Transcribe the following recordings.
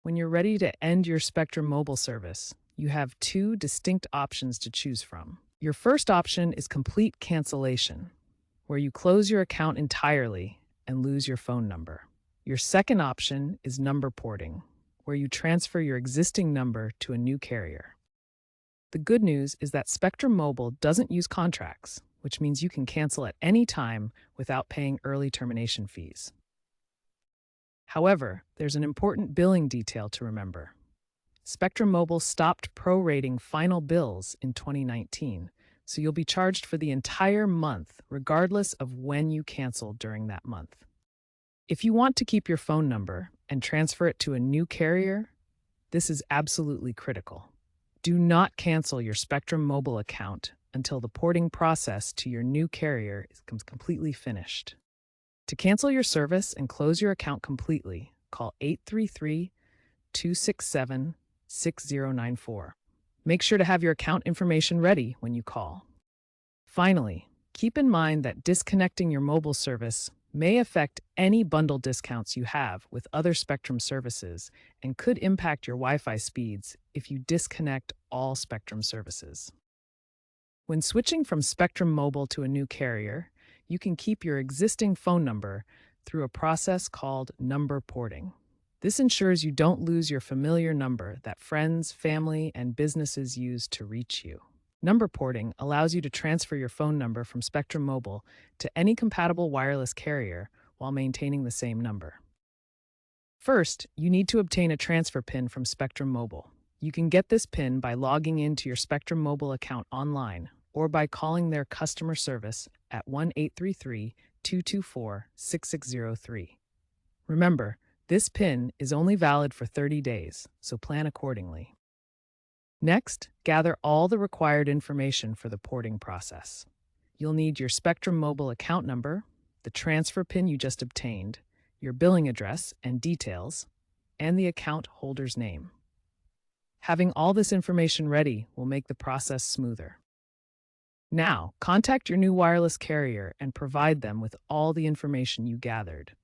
When you're ready to end your Spectrum Mobile service, you have two distinct options to choose from. Your first option is complete cancellation, where you close your account entirely and lose your phone number. Your second option is number porting, where you transfer your existing number to a new carrier. The good news is that Spectrum Mobile doesn't use contracts, which means you can cancel at any time without paying early termination fees. However, there's an important billing detail to remember. Spectrum Mobile stopped prorating final bills in 2019, so you'll be charged for the entire month regardless of when you canceled during that month. If you want to keep your phone number and transfer it to a new carrier, this is absolutely critical. Do not cancel your Spectrum Mobile account until the porting process to your new carrier is completely finished. To cancel your service and close your account completely, call 833-267-6094. Make sure to have your account information ready when you call. Finally, keep in mind that disconnecting your mobile service may affect any bundle discounts you have with other Spectrum services and could impact your Wi-Fi speeds if you disconnect all Spectrum services. When switching from Spectrum Mobile to a new carrier, you can keep your existing phone number through a process called number porting. This ensures you don't lose your familiar number that friends, family, and businesses use to reach you. Number porting allows you to transfer your phone number from Spectrum Mobile to any compatible wireless carrier while maintaining the same number. First, you need to obtain a transfer PIN from Spectrum Mobile. You can get this PIN by logging into your Spectrum Mobile account online or by calling their customer service at 1-833-224-6603. Remember, this PIN is only valid for 30 days, so plan accordingly. Next, gather all the required information for the porting process. You'll need your Spectrum Mobile account number, the transfer PIN you just obtained, your billing address and details, and the account holder's name. Having all this information ready will make the process smoother. Now, contact your new wireless carrier and provide them with all the information you gathered.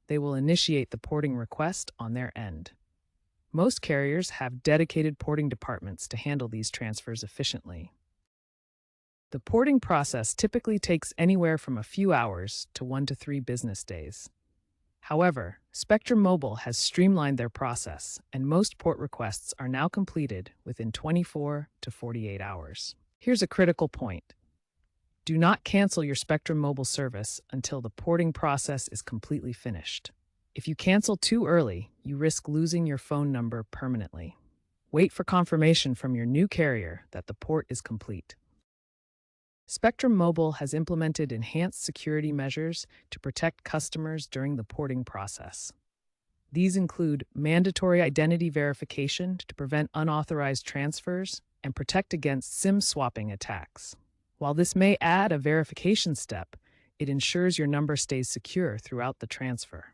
They will initiate the porting request on their end. Most carriers have dedicated porting departments to handle these transfers efficiently. The porting process typically takes anywhere from a few hours to 1 to 3 business days. However, Spectrum Mobile has streamlined their process, and most port requests are now completed within 24 to 48 hours. Here's a critical point. Do not cancel your Spectrum Mobile service until the porting process is completely finished. If you cancel too early, you risk losing your phone number permanently. Wait for confirmation from your new carrier that the port is complete. Spectrum Mobile has implemented enhanced security measures to protect customers during the porting process. These include mandatory identity verification to prevent unauthorized transfers and protect against SIM swapping attacks. While this may add a verification step, it ensures your number stays secure throughout the transfer.